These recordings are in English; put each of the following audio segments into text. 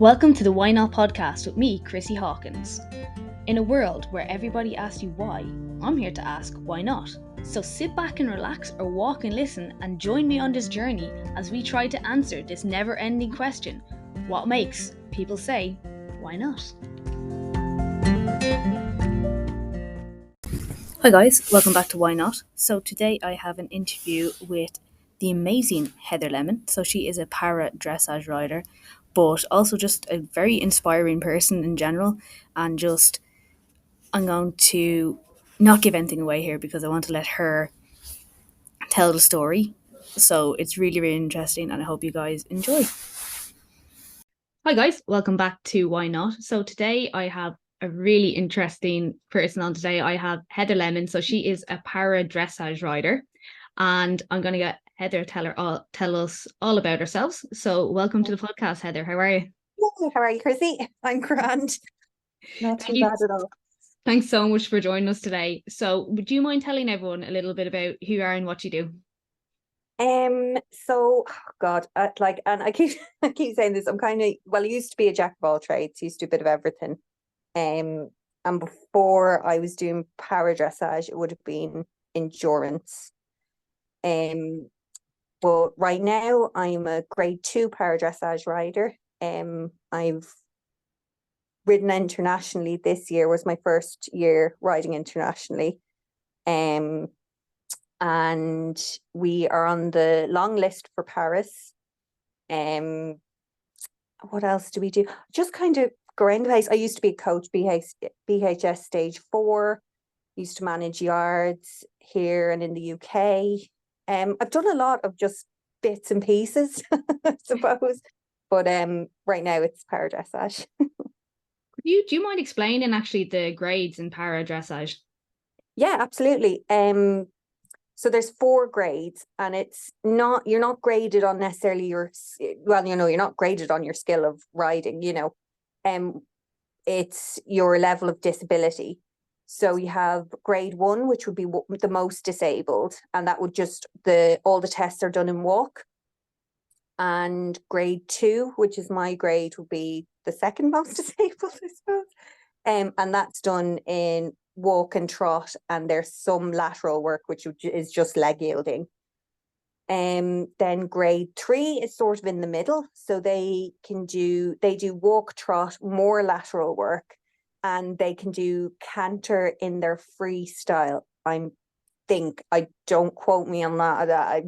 Welcome to the Why Not podcast with me, Chrissy Hawkins. In a world where everybody asks you why, I'm here to ask why not. So sit back and relax or walk and listen and join me on this journey as we try to answer this never-ending question: what makes people say, why not? Hi guys, welcome back to Why Not. So today I have an interview with the amazing Heather Lemon. So she is a para dressage rider, but also just a very inspiring person in general. And just, I'm going to not give anything away here because I want to let her tell the story. So it's really, really interesting and I hope you guys enjoy. Hi guys, welcome back to Why Not. So today I have a really interesting person on today. I have Heather Lemon. So she is a para dressage rider, and I'm going to get Heather tell us all about ourselves. So welcome to the podcast, Heather. How are you? How are you, Chrissy? I'm grand. Not too bad at all. Thanks so much for joining us today. So would you mind telling everyone a little bit about who you are and what you do? So God, and I keep I keep saying this. I used to be a jack of all trades, used to do a bit of everything. And before I was doing para dressage, it would have been endurance. But right now I'm a grade 2 para dressage rider. I've ridden internationally. This year was my first year riding internationally. And we are on the long list for Paris. What else do we do? Just kind of go around the place. I used to be a coach, BHS stage 4, used to manage yards here and in the UK. I've done a lot of just bits and pieces, I suppose. But right now it's para dressage. Do you mind explaining actually the grades in para dressage? Yeah, absolutely. So there's 4 grades, and you're not graded on necessarily you're not graded on your skill of riding, it's your level of disability. So you have grade 1, which would be the most disabled, and that would all the tests are done in walk. And grade 2, which is my grade, would be the second most disabled, I suppose. And that's done in walk and trot, and there's some lateral work which is just leg yielding. Then grade 3 is sort of in the middle, so they do walk, trot, more lateral work, and they can do canter in their freestyle. I don't quote me on that.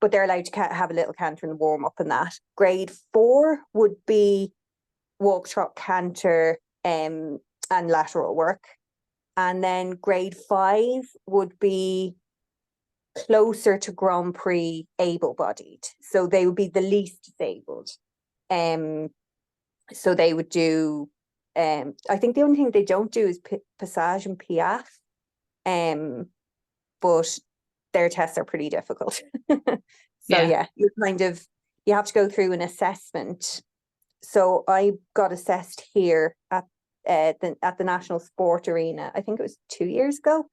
But they're allowed to have a little canter in the warm up and that. Grade 4 would be walk, trot, canter, and lateral work. And then grade 5 would be closer to Grand Prix able-bodied. So they would be the least disabled. So they would do, I think the only thing they don't do is Passage and Piaf. But their tests are pretty difficult. So yeah, you have to go through an assessment. So I got assessed here at the National Sport Arena. I think it was 2 years ago.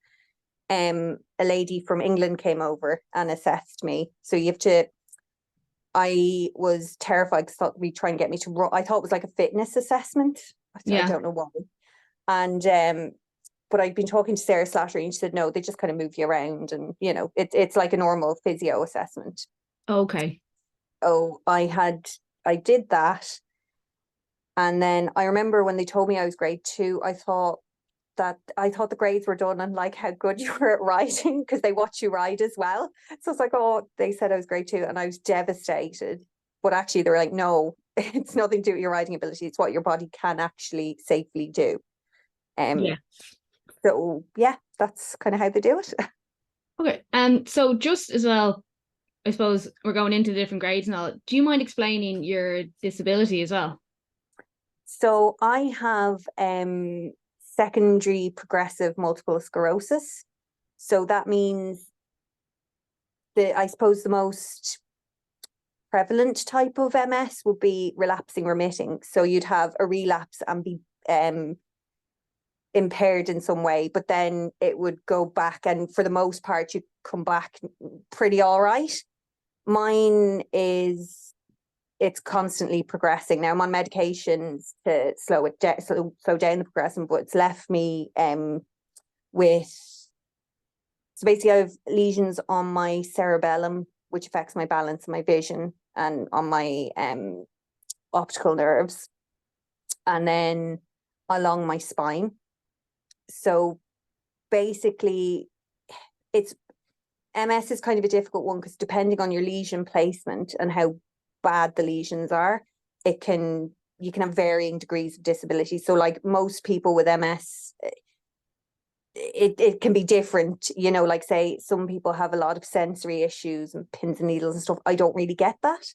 A lady from England came over and assessed me. So I was terrified because thought we'd try and get me to run. I thought it was like a fitness assessment. I don't know why. And but I'd been talking to Sarah Slattery, and she said no, they just kind of move you around, and it's like a normal physio assessment. Okay. Oh, I did that. And then I remember when they told me I was grade 2, I thought the grades were done on like how good you were at riding, because they watch you ride as well. So it's like, oh, they said I was grade 2, and I was devastated. But actually they were like, no, it's nothing to do with your riding ability. It's what your body can actually safely do. So yeah, that's kind of how they do it. Okay. So just as well, I suppose we're going into different grades and all. Do you mind explaining your disability as well? So I have secondary progressive multiple sclerosis. So that means I suppose the most prevalent type of MS would be relapsing remitting. So you'd have a relapse and be impaired in some way, but then it would go back, and for the most part you come back pretty all right. Mine is it's constantly progressing. Now I'm on medications to slow down the progression, but it's left me with, so basically I have lesions on my cerebellum, which affects my balance and my vision, and on my optical nerves, and then along my spine. So basically, it's MS is kind of a difficult one because depending on your lesion placement and how bad the lesions are, you can have varying degrees of disability. So like most people with MS, it can be different, like say some people have a lot of sensory issues and pins and needles and stuff. I don't really get that.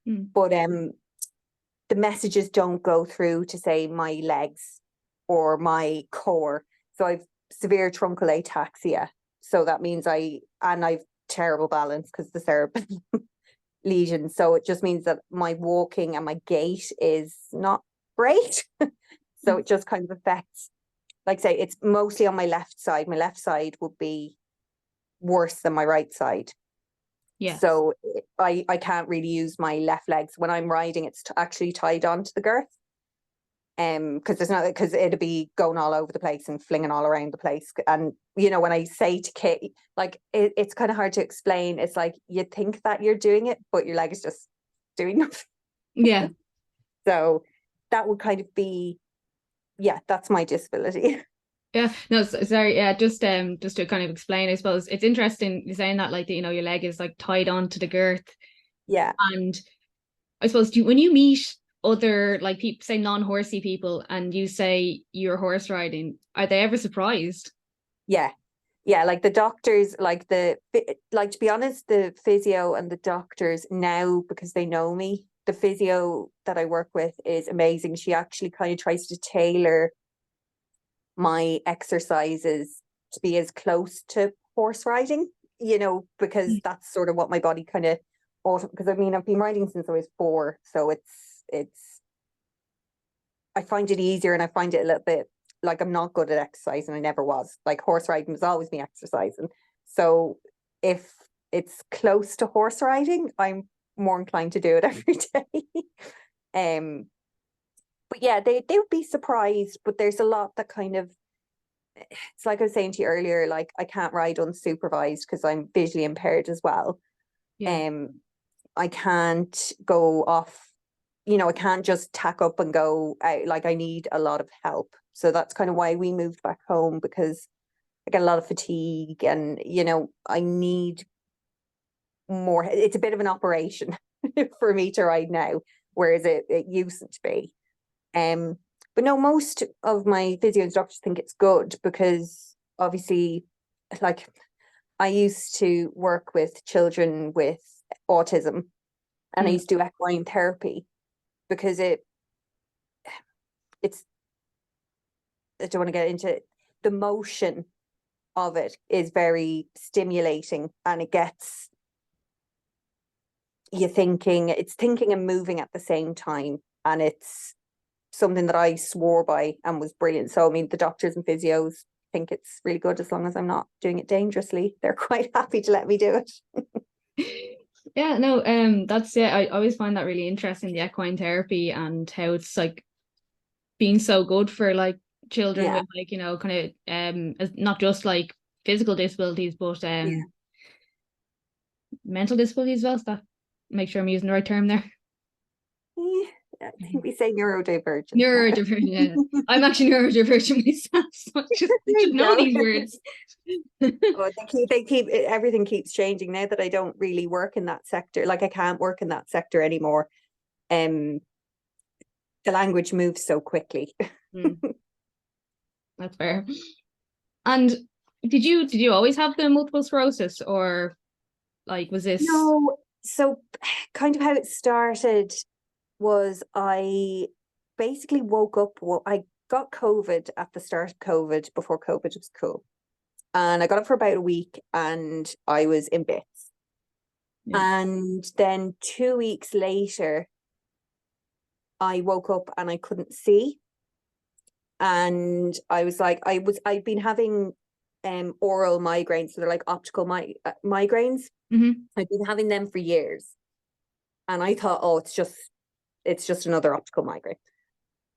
But the messages don't go through to say my legs or my core. So I've severe truncal ataxia. So that means I've terrible balance because the cerebellum lesion. So it just means that my walking and my gait is not great. So it just kind of affects, like say, it's mostly on my left side. My left side would be worse than my right side. Yeah. So I can't really use my left leg. So when I'm riding, it's actually tied onto the girth. Because it'd be going all over the place and flinging all around the place. And when I say to Kate, like it's kind of hard to explain. It's like you think that you're doing it, but your leg is just doing nothing. Yeah. So that would kind of be, that's my disability. Yeah, no, sorry. Yeah, just to kind of explain, I suppose it's interesting you saying that, like, your leg is like tied onto the girth. Yeah. And I suppose when you meet other like people, say non-horsey people, and you say you're horse riding, are they ever surprised? Yeah. Like the doctors, like to be honest, the physio and the doctors now, because they know me, the physio that I work with is amazing. She actually kind of tries to tailor my exercises to be as close to horse riding, because that's sort of what my body kind of because I mean I've been riding since I was 4, so it's I find it easier, and I find it a little bit like I'm not good at exercise, and I never was. Like horse riding was always me exercising. So if it's close to horse riding, I'm more inclined to do it every day. But yeah, they would be surprised, but there's a lot that kind of, it's like I was saying to you earlier, like I can't ride unsupervised because I'm visually impaired as well. Yeah. I can't go off, I can't just tack up and go out. Like I need a lot of help. So that's kind of why we moved back home, because I get a lot of fatigue and, I need more. It's a bit of an operation for me to ride now, whereas it used to be. But no, most of my physio instructors think it's good because obviously, like I used to work with children with autism, and I used to do equine therapy because it's I don't want to get into it. The motion of it is very stimulating, and it gets you thinking. It's thinking and moving at the same time, and it's something that I swore by and was brilliant. So I mean, the doctors and physios think it's really good as long as I'm not doing it dangerously. They're quite happy to let me do it. Yeah, no, that's it. I always find that really interesting, the equine therapy, and how it's like being so good for like children Yeah. with like, kind of not just like physical disabilities, but mental disabilities as well. So that make sure I'm using the right term there. Yeah, I think we say neurodivergent now. Neurodivergent. Yeah. I'm actually neurodivergent myself, so I There should you know go. these words. Oh, everything keeps changing now that I don't really work in that sector. Like I can't work in that sector anymore. The language moves so quickly. That's fair. And did you always have the multiple sclerosis, or like was this? No, so kind of how it started was I basically woke up. Well, I got COVID at the start of COVID, before COVID was cool. And I got it for about a week and I was in bits. Yeah. And then 2 weeks later, I woke up and I couldn't see. And I was like, I'd been having oral migraines, so they're like optical migraines. Mm-hmm. I've been having them for years. And I thought, oh, it's just it's just another optical migraine.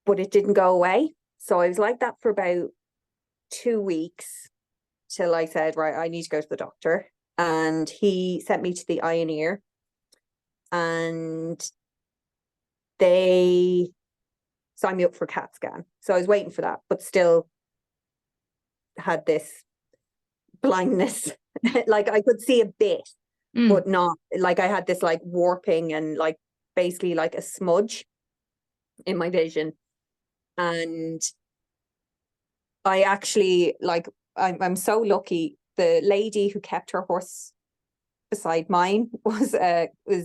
But it didn't go away. So I was like that for about 2 weeks till I said, right, I need to go to the doctor. And he sent me to the eye and ear, and they signed me up for a CAT scan. So I was waiting for that, but still had this blindness. Like I could see a bit, but not like I had this like warping and like basically like a smudge in my vision. And I actually like I'm so lucky. The lady who kept her horse beside mine was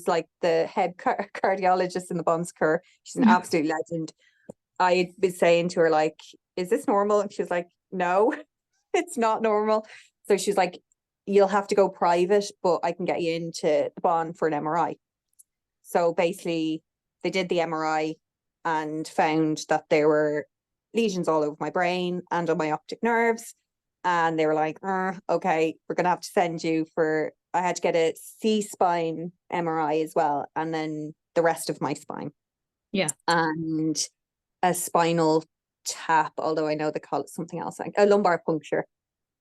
like the head cardiologist in the Bon Secours. She's an absolute legend. I'd been saying to her like, "Is this normal?" And she was like, "No, it's not normal." So she's like, "You'll have to go private, but I can get you into the Bon for an MRI." So basically, they did the MRI and found that there were lesions all over my brain and on my optic nerves. And they were like, okay, we're going to have to send you for, I had to get a C-spine MRI as well. And then the rest of my spine. Yeah. And a spinal tap, although I know they call it something else, like a lumbar puncture.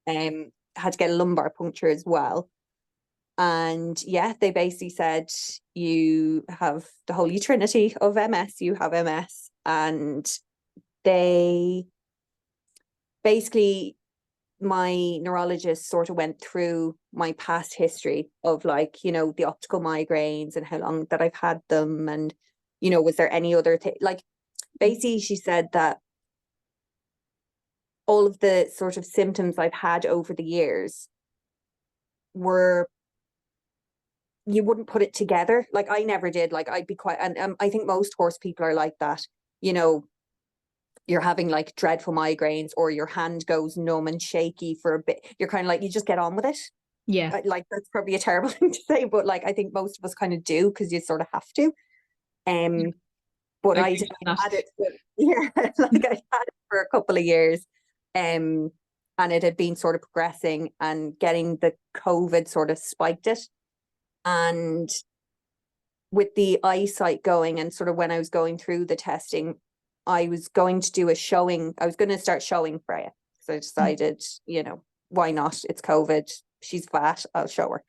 Had to get a lumbar puncture as well. And yeah, they basically said you have the holy trinity of MS. You have MS, and they basically, my neurologist sort of went through my past history of like, the optical migraines and how long that I've had them, and was there any other thing, like basically she said that all of the sort of symptoms I've had over the years were, you wouldn't put it together. Like I never did. Like I'd be quite, and I think most horse people are like that. You're having like dreadful migraines, or your hand goes numb and shaky for a bit. You're kind of like, you just get on with it. Yeah. Like that's probably a terrible thing to say, but like I think most of us kind of do, because you sort of have to. But I had it for, yeah, like I had it for a couple of years. And it had been sort of progressing, and getting the COVID sort of spiked it. And with the eyesight going, and sort of when I was going through the testing, I was going to do a showing. I was going to start showing Freya. So I decided, why not? It's COVID. She's fat. I'll show her.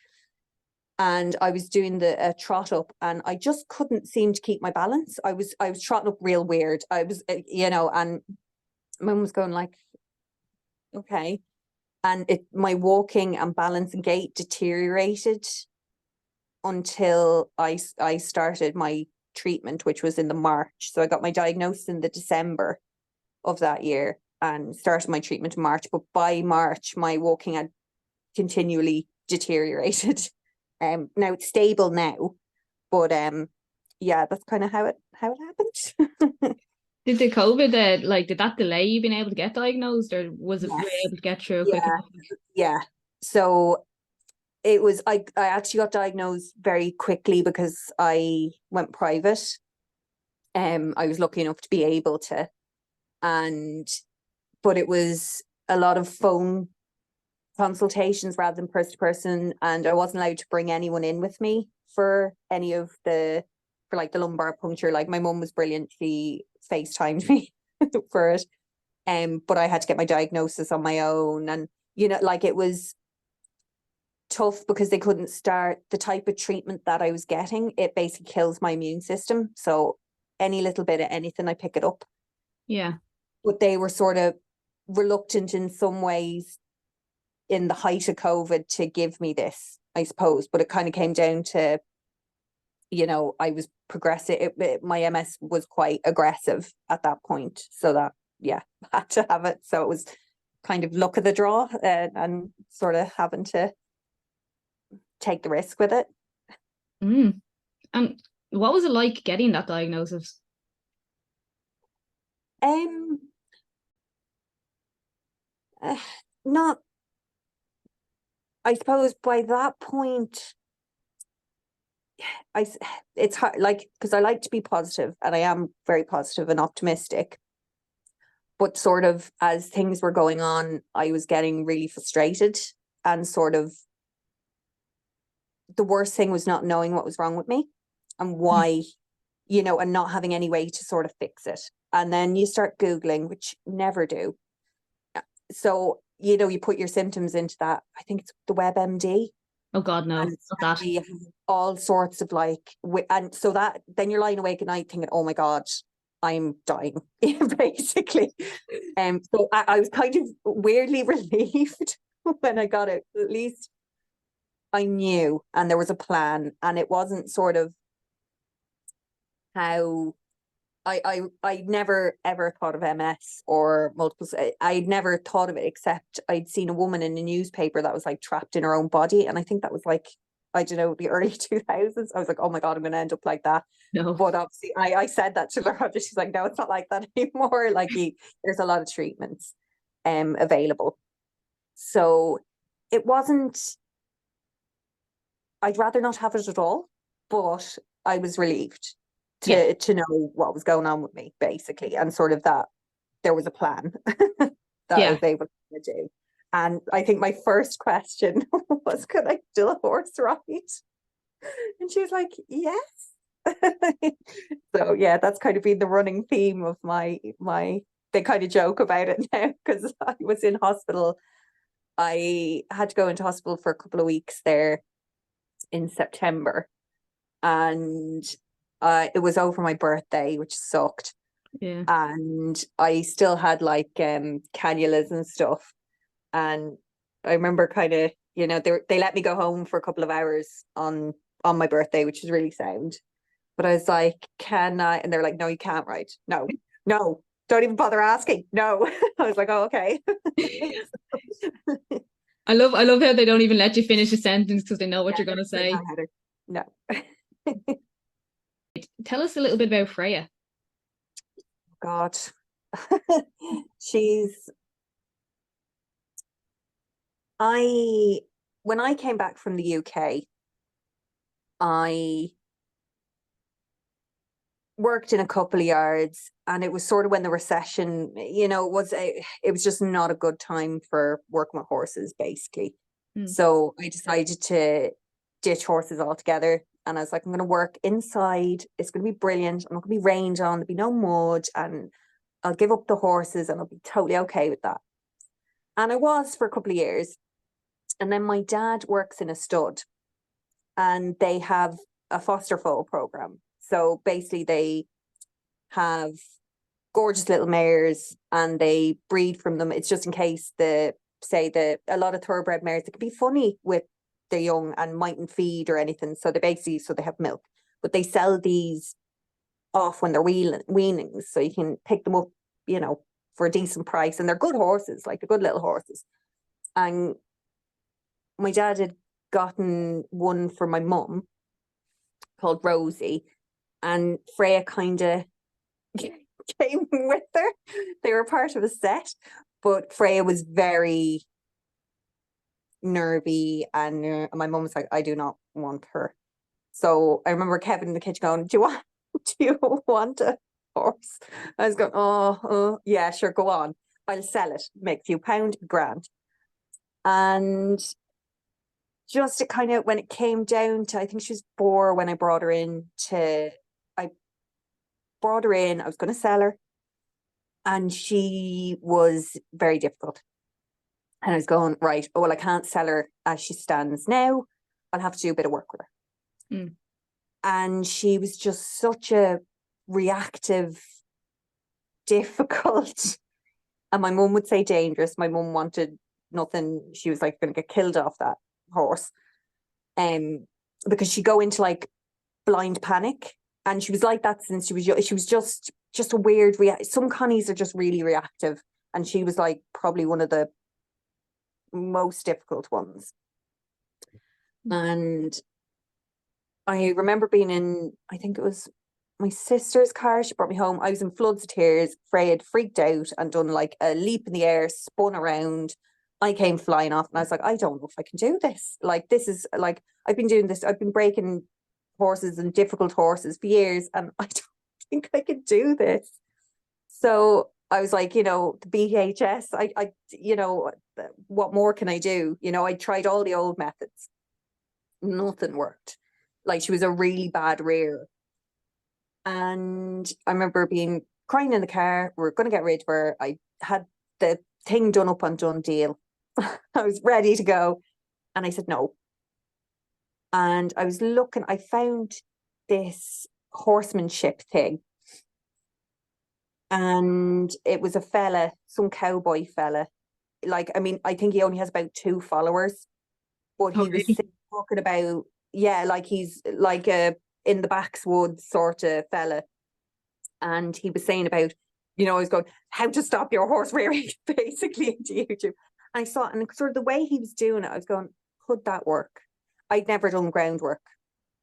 And I was doing the trot up, and I just couldn't seem to keep my balance. I was trotting up real weird. I was, and Mum was going like, okay. And my walking and balance and gait deteriorated until I started my treatment, which was in the March. So I got my diagnosis in the December of that year and started my treatment in March. But by March, my walking had continually deteriorated. Now it's stable now, but yeah, that's kind of how it happened. Did the COVID, did that delay you being able to get diagnosed, or was it Yes. were you able to get through quick enough? Yeah. So it was, I actually got diagnosed very quickly because I went private. I was lucky enough to be able to, but it was a lot of phone consultations rather than person to person, and I wasn't allowed to bring anyone in with me for any of the, for like the lumbar puncture. Like my mum was brilliant, she FaceTimed me for it, but I had to get my diagnosis on my own. And like it was tough because they couldn't start the type of treatment that I was getting. It basically kills my immune system, so any little bit of anything, I pick it up. Yeah. But they were sort of reluctant in some ways in the height of COVID to give me this, I suppose. But it kind of came down to, I was progressive. My MS was quite aggressive at that point. So that, yeah, I had to have it. So it was kind of luck of the draw, and sort of having to take the risk with it. And what was it like getting that diagnosis? Not, I suppose by that point, it's hard, like, because I like to be positive, and I am very positive and optimistic. But sort of as things were going on, I was getting really frustrated, and sort of the worst thing was not knowing what was wrong with me and why, and not having any way to sort of fix it. And then you start Googling, which never do. So, you put your symptoms into that. I think it's the WebMD. Oh God, no, And not that. they have all sorts of and so that then you're lying awake at night thinking, oh my God, I'm dying, basically. So I was kind of weirdly relieved when I got it. At least I knew, and there was a plan, and it wasn't sort of how I never ever thought of MS or multiple. I'd never thought of it, except I'd seen a woman in a newspaper that was like trapped in her own body, and I think that was like, I don't know, the early 2000s. I was like, oh my God, I'm going to end up like that. No. But obviously, I said that to her. She's like, no, it's not like that anymore. Like, there's a lot of treatments available. So it wasn't. I'd rather not have it at all, but I was relieved Yeah. to know what was going on with me, basically, and sort of that there was a plan that I Yeah. was able to do. And I think my first question was, could I still horse ride? And she was like, yes. So yeah, that's kind of been the running theme of my they kind of joke about it now, because I was in hospital. I had to go into hospital for a couple of weeks there in September, and it was over my birthday, which sucked. Yeah. And I still had like cannulas and stuff. And I remember kind of, they let me go home for a couple of hours on my birthday, which was really sound. But I was like, can I? And they're like, no, you can't ride. No, no, don't even bother asking. No. I was like, oh, okay. I love how they don't even let you finish a sentence because they know what Yeah, you're gonna like, say. no, Heather. No. Tell us a little bit about Freya. God. She's I when I came back from the UK, I worked in a couple of yards, and it was sort of when the recession, it was just not a good time for working with horses, basically. Mm. So I decided to ditch horses altogether, and I was like, I'm going to work inside. It's going to be brilliant. I'm not going to be rained on. There'll be no mud, and I'll give up the horses, and I'll be totally okay with that. And I was for a couple of years. And then my dad works in a stud, and they have a foster foal program. So basically, they have gorgeous little mares, and they breed from them. It's just in case a lot of thoroughbred mares, that can be funny with the young and mightn't feed or anything. So they have milk, but they sell these off when they're weanings, so you can pick them up, for a decent price, and they're good horses, like they're good little horses. And my dad had gotten one for my mum called Rosie, and Freya kind of came with her. They were part of a set, but Freya was very nervy, and my mum was like, I do not want her. So I remember Kevin in the kitchen going, do you want a horse? I was going, oh, yeah, sure, go on. I'll sell it, make a few pound, grand. And just it kind of, when it came down to, I think she was 4 when I brought her in. I brought her in, I was going to sell her, and she was very difficult. And I was going, right, oh, well, I can't sell her as she stands now. I'll have to do a bit of work with her. Mm. And she was just such a reactive, difficult, and my mum would say dangerous. My mum wanted nothing. She was like going to get killed off that horse. Because she'd go into like blind panic, and she was like that since she was young. She was just a weird some connies are just really reactive, and she was like probably one of the most difficult ones. And I remember being in, I think it was my sister's car. She brought me home. I was in floods of tears. Freya had freaked out and done like a leap in the air, spun around. I came flying off, and I was like, I don't know if I can do this. Like, this is like, I've been doing this. I've been breaking horses and difficult horses for years, and I don't think I can do this. So I was like, the BHS, what more can I do? I tried all the old methods. Nothing worked. Like, she was a really bad rear. And I remember being crying in the car. We are going to get rid of her. I had the thing done up on Done Deal. I was ready to go. And I said no. And I was looking, I found this horsemanship thing. And it was a fella, some cowboy fella. Like, I mean, I think he only has about 2 followers, but Oh, he was really? talking about, yeah, like he's like a in the backwoods sort of fella. And he was saying about, I was going, how to stop your horse rearing, basically, into YouTube. And I saw, and sort of the way he was doing it, I was going, could that work? I'd never done groundwork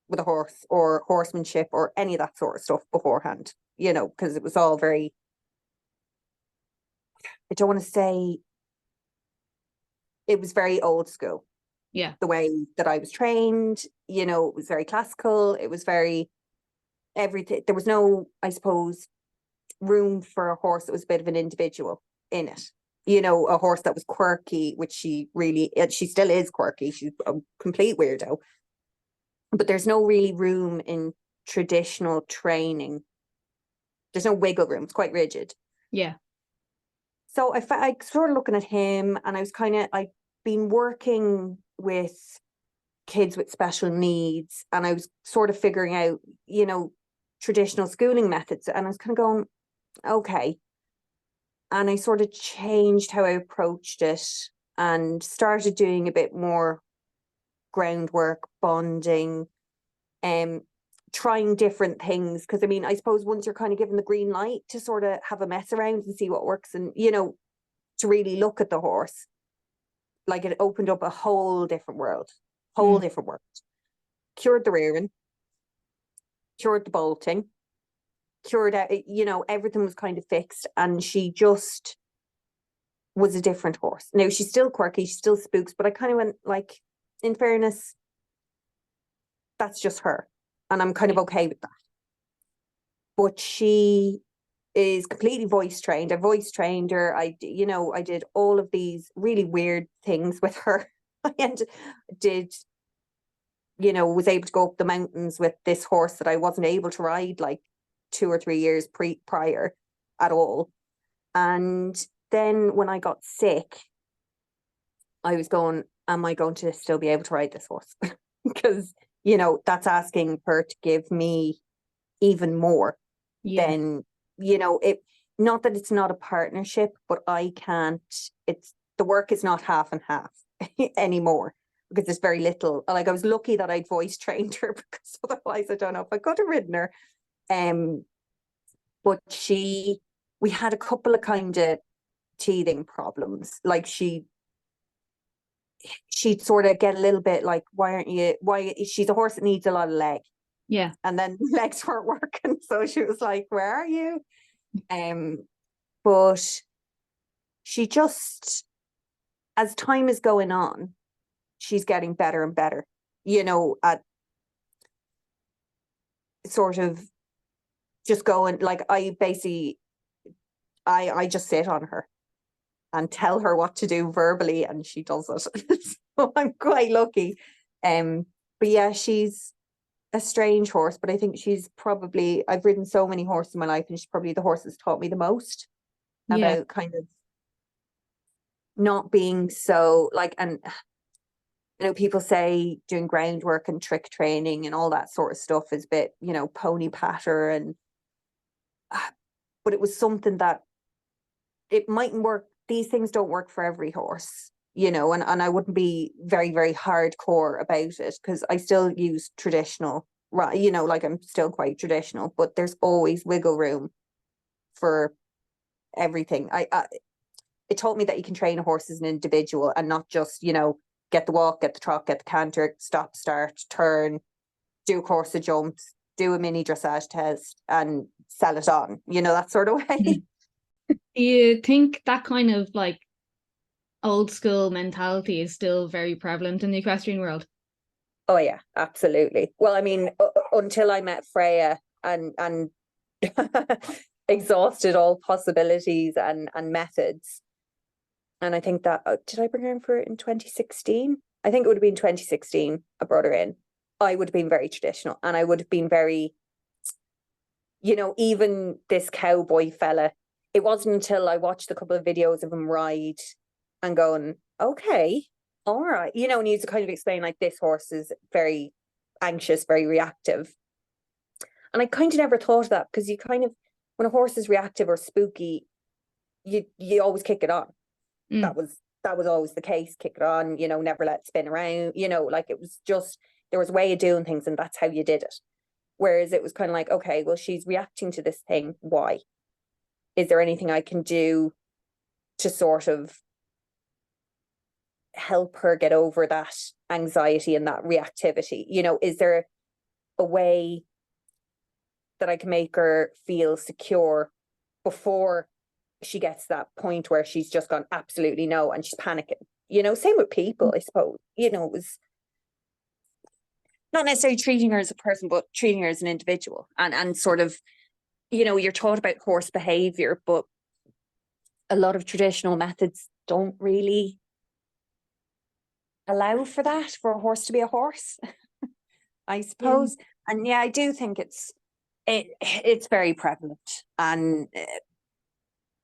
with a horse or horsemanship or any of that sort of stuff beforehand, because it was all very, I don't want to say, it was very old school. Yeah. The way that I was trained, it was very classical. It was very everything. There was no, I suppose, room for a horse that was a bit of an individual in it. A horse that was quirky, which she still is quirky. She's a complete weirdo. But there's no really room in traditional training. There's no wiggle room. It's quite rigid. Yeah. So I started looking at him, and I was I'd been working with kids with special needs, and I was sort of figuring out, traditional schooling methods. And I was kind of going, okay. And I sort of changed how I approached it and started doing a bit more groundwork, bonding, trying different things. Because I mean, I suppose once you're kind of given the green light to sort of have a mess around and see what works, and to really look at the horse, like it opened up a whole different world, Mm. Cured the rearing, cured the bolting, cured out, everything was kind of fixed, and she just was a different horse. Now she's still quirky, she still spooks, but I kind of went like, in fairness, that's just her, and I'm kind of okay with that. But she is completely voice trained. I voice trained her. I did all of these really weird things with her. I did, was able to go up the mountains with this horse that I wasn't able to ride like 2 or 3 years prior at all. And then when I got sick, I was going, am I going to still be able to ride this horse? Because, that's asking her to give me even more Yeah. than, it, not that it's not a partnership, but I can't, the work is not half and half anymore, because there's very little. Like, I was lucky that I'd voice trained her, because otherwise I don't know if I could have ridden her. But we had a couple of kind of teething problems. Like she'd sort of get a little bit like, why she's a horse that needs a lot of leg. Yeah. And then legs weren't working. So she was like, where are you? But she just, as time is going on, she's getting better and better, at sort of just going, like, I just sit on her and tell her what to do verbally, and she does it. So I'm quite lucky. But yeah, she's a strange horse, but I think I've ridden so many horses in my life, and she's probably the horse that's taught me the most Yeah. about kind of not being so like, and people say doing groundwork and trick training and all that sort of stuff is a bit, pony patter, and but it was something that it mightn't work. These things don't work for every horse, and I wouldn't be very, very hardcore about it, because I still use traditional, right? Like, I'm still quite traditional, but there's always wiggle room for everything. It taught me that you can train a horse as an individual, and not just, get the walk, get the trot, get the canter, stop, start, turn, do a course of jumps, do a mini dressage test, and sell it on, that sort of way. Mm. Do you think that kind of like old school mentality is still very prevalent in the equestrian world? Oh yeah, absolutely. Well, I mean, until I met Freya and exhausted all possibilities and methods. And I think that, did I bring her in for it in 2016? I think it would have been 2016 I brought her in. I would have been very traditional, and I would have been very, You know, even this cowboy fella, it wasn't until I watched a couple of videos of him ride and going, okay, all right. You know, and he used to kind of explain like this horse is very anxious, very reactive. And I kind of never thought of that because you kind of, when a horse is reactive or spooky, you always kick it on. Mm. That was always the case. Kick it on, you know, never let it spin around, you know, like it was just there was a way of doing things and that's how you did it. Whereas it was kind of like, okay, well, she's reacting to this thing. Why? Is there anything I can do to sort of help her get over that anxiety and that reactivity? You know, is there a way that I can make her feel secure before she gets to that point where she's just gone absolutely no and she's panicking? You know, same with people, I suppose. You know, it was not necessarily treating her as a person, but treating her as an individual and sort of, you know, you're taught about horse behavior, but a lot of traditional methods don't really allow for that, for a horse to be a horse, I Yeah. suppose. And yeah, I do think it's very prevalent, and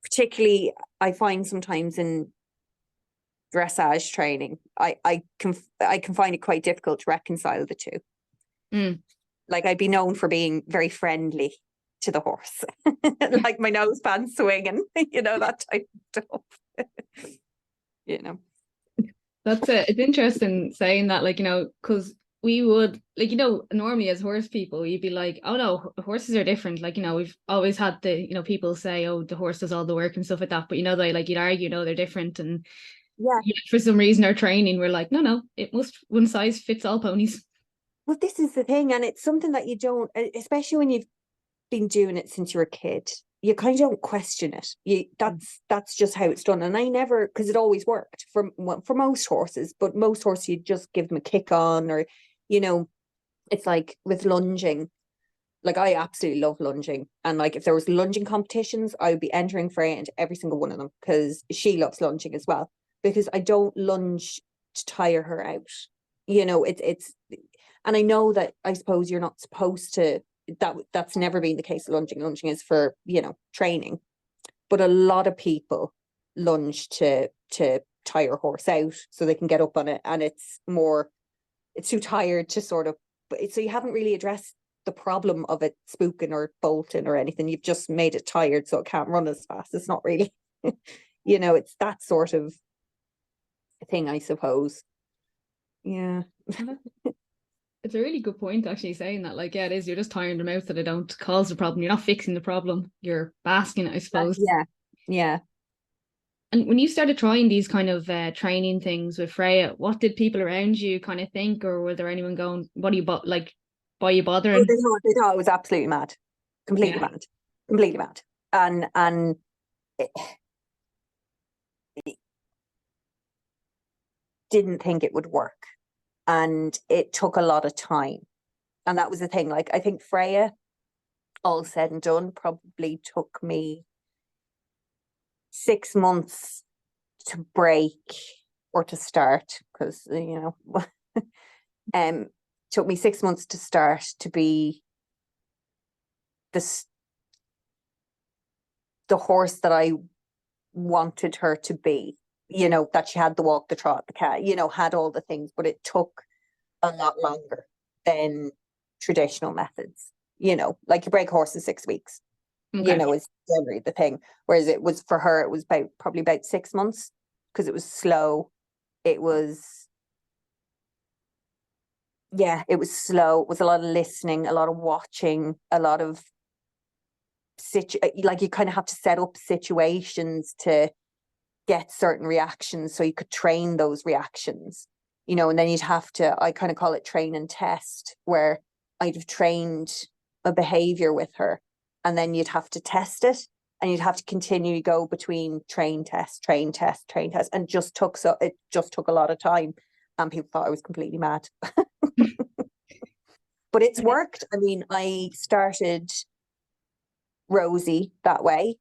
particularly I find sometimes in dressage training, I can find it quite difficult to reconcile the two. Mm. Like I'd be known for being very friendly to the horse, like my nose band swinging, you know, that type of stuff. You know. That's it. It's interesting saying that, like, because we would, like, normally as horse people, you'd be like, oh no, horses are different. Like, we've always had people say, oh, the horse does all the work and stuff like that. But, they like, you'd argue, no, they're different. And Yeah. for some reason, our training, we're like, no, no, it must one size fits all ponies. Well, this is the thing, and it's something that you don't, especially when you've been doing it since you were a kid. You kind of don't question it. That's just how it's done. And I never, because it always worked for most horses, but most horses you just give them a kick on, or you know, it's like with lunging. Like I absolutely love lunging, and like if there was lunging competitions, I would be entering Freya into every single one of them because she loves lunging as well. Because I don't lunge to tire her out. You know, it's and I know that I suppose you're not supposed to that's never been the case of lunging. Lunging is for, you know, training. But a lot of people lunge to tire a horse out so they can get up on it, and it's too tired to sort of, but so you haven't really addressed the problem of it spooking or bolting or anything. You've just made it tired so it can't run as fast. It's not really, you know, it's that sort of thing, I suppose. Yeah. It's a really good point, actually, saying that. Like, yeah, it is. You're just tiring them out so they don't cause the problem. You're not fixing the problem. You're basking it, I suppose. Yeah. Yeah. And when you started trying these kind of training things with Freya, what did people around you kind of think, or were there anyone going, "What are you like? Why are you Oh, bothering?" they thought it was absolutely mad, completely Yeah. mad, completely mad, and it didn't think it would work, and it took a lot of time, and that was the thing. Like I think Freya, all said and done, probably took me 6 months to break or to start because um, took me 6 months to start to be the the horse that I wanted her to be. You know, that she had the walk, the trot, the cat, you know, had all the things, but it took a lot longer than traditional methods. You know, like you break a horse in 6 weeks, you Okay. know, is generally the thing. Whereas it was for her, it was probably about 6 months because it was slow. It was, yeah, it was slow. It was a lot of listening, a lot of watching, a lot of like you kind of have to set up situations to get certain reactions so you could train those reactions, you know, and then you'd have to, I kind of call it train and test, where I'd have trained a behavior with her and then you'd have to test it and you'd have to continue to go between train test, train test, train test, and it just took a lot of time, and people thought I was completely mad. But it's worked. I mean, I started Rosie that way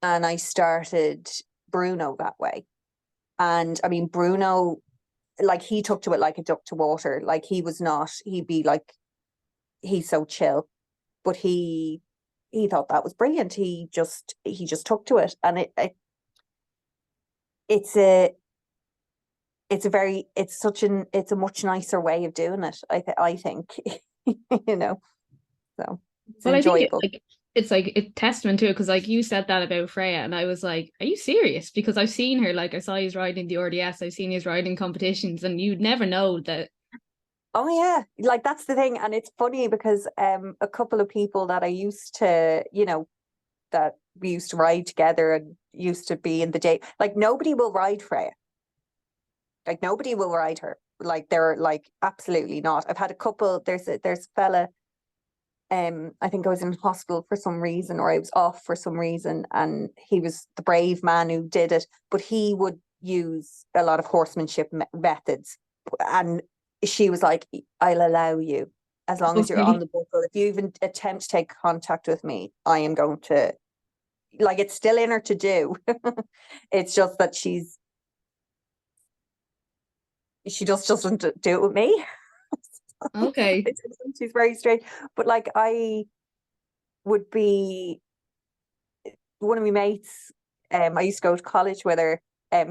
and I started Bruno that way. And I mean, Bruno, like he took to it like a duck to water. Like he'd be like, he's so chill. but he thought that was brilliant. He just took to it, and it's a it's a much nicer way of doing it. I think you know, so it's Well, I think enjoyable. it's like a testament to it because like you said that about Freya, and I was like, "Are you serious?" Because I've seen her, like I saw he's riding the RDS, I've seen he's riding competitions, and you'd never know that. Oh yeah, like that's the thing, and it's funny because a couple of people that I used to, that we used to ride together and used to be in the day, like nobody will ride Freya. Like nobody will ride her. Like they're like absolutely not. I've had a couple. There's a fella. I think I was in hospital for some reason, or I was off for some reason, and he was the brave man who did it. But he would use a lot of horsemanship methods, and she was like, "I'll allow you as long as you're on Okay. the buckle. If you even attempt to take contact with me, I am going to." Like it's still in her to do. It's just that she just doesn't do it with me. Okay. She's very strange. But like I would be one of my mates, I used to go to college with her,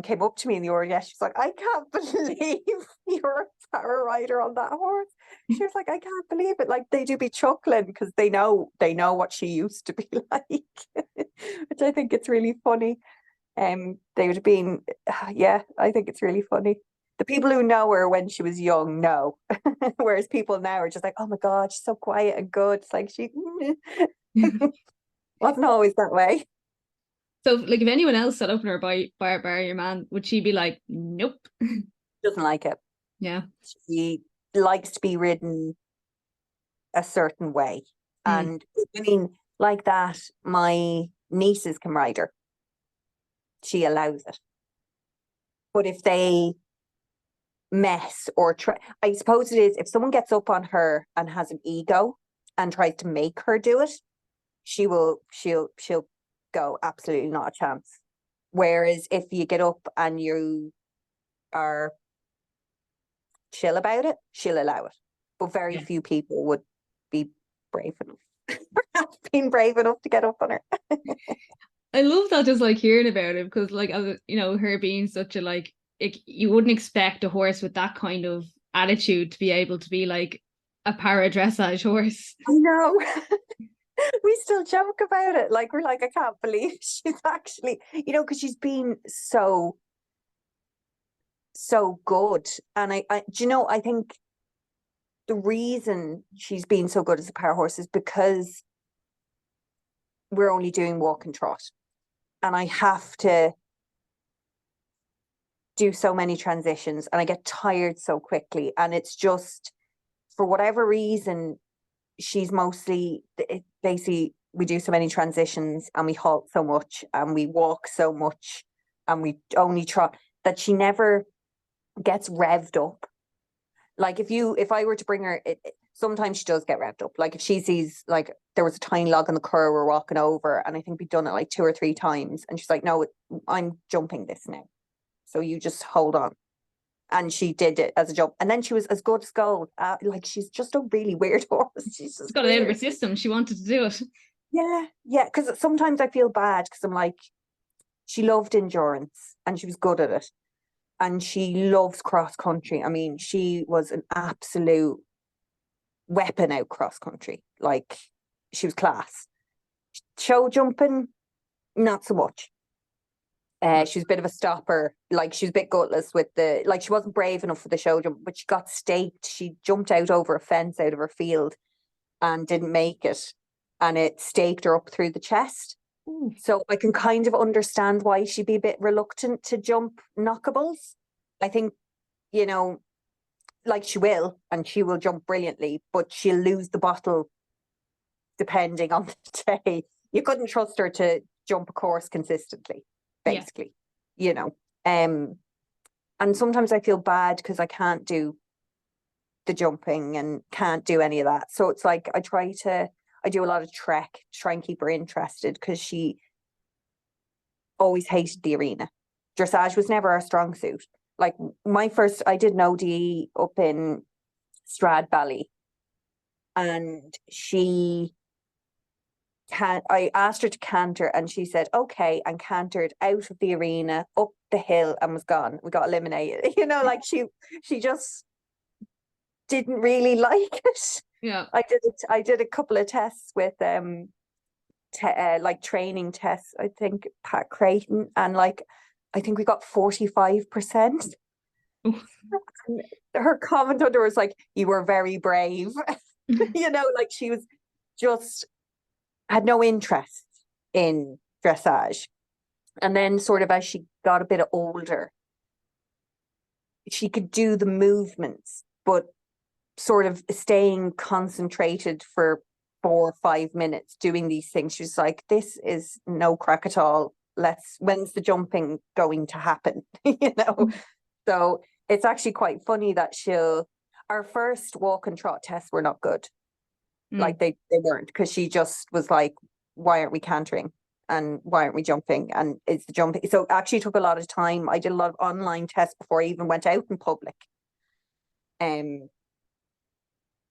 came up to me in the RDS. She's like, I can't believe you're a para rider on that horse. She was like, I can't believe it. Like they do be chuckling because they know what she used to be like. Which I think it's really funny. They would have been, yeah, I think it's really funny. The people who know her when she was young know, whereas people now are just like, oh my God, she's so quiet and good. It's like she wasn't always that way. So, like, if anyone else sat up in her by your man, would she be like, "Nope"? Doesn't like it. Yeah. She likes to be ridden a certain way. Mm. And I mean, like that, my nieces can ride her. She allows it. But if they mess or try, I suppose it is, if someone gets up on her and has an ego and tries to make her do it, she'll go, absolutely not a chance. Whereas if you get up and you are chill about it, she'll allow it. But very Yeah. few people would be brave enough. Have been brave enough to get up on her. I love that just like hearing about it because like as her being such a you wouldn't expect a horse with that kind of attitude to be able to be like a para dressage horse. I know. We still joke about it. Like we're like, I can't believe she's actually, because she's been so good. And I think the reason she's been so good as a power horse is because we're only doing walk and trot. And I have to do so many transitions and I get tired so quickly. And it's just, for whatever reason, she's mostly, basically, we do so many transitions and we halt so much and we walk so much and we only trot that she never gets revved up. Like if I were to bring her, sometimes she does get revved up. Like if she sees, like there was a tiny log on the cur we're walking over, and I think we've done it like 2 or 3 times, and she's like, "No, I'm jumping this now, so you just hold on." And she did it as a jump, and then she was as good as gold. Like she's just a really weird horse. She's She's just got it out of her weird. system. She wanted to do it. Yeah, yeah. Because sometimes I feel bad because I'm like, she loved endurance and she was good at it, and she loves cross country. I mean, she was an absolute weapon out cross country. Like she was class. Show jumping, not so much. She was a bit of a stopper. Like she was a bit gutless with like she wasn't brave enough for the show jump, but she got staked. She jumped out over a fence out of her field and didn't make it. And it staked her up through the chest. Ooh. So I can kind of understand why she'd be a bit reluctant to jump knockables. I think, you know, like she will, and she will jump brilliantly, but she'll lose the bottle depending on the day. You couldn't trust her to jump a course consistently, Yeah. basically, you know. Um, and sometimes I feel bad because I can't do the jumping and can't do any of that. So it's like I do a lot of trek to try and keep her interested because she always hated the arena. Dressage was never our strong suit. Like I did an OD up in Stradbally, and she I asked her to canter, and she said okay, and cantered out of the arena, up the hill, and was gone. We got eliminated. Like she just didn't really like it. Yeah. I did a couple of tests with like training tests, I think, Pat Creighton, and like I think we got 45%. Her comment under was like, "You were very brave." Like she was just had no interest in dressage. And then sort of as she got a bit older, she could do the movements, but sort of staying concentrated for 4 or 5 minutes doing these things. She's like, this is no crack at all. When's the jumping going to happen? So it's actually quite funny that our first walk and trot tests were not good. Like they weren't, because she just was like, why aren't we cantering? And why aren't we jumping? And it's the jumping. So it actually took a lot of time. I did a lot of online tests before I even went out in public. And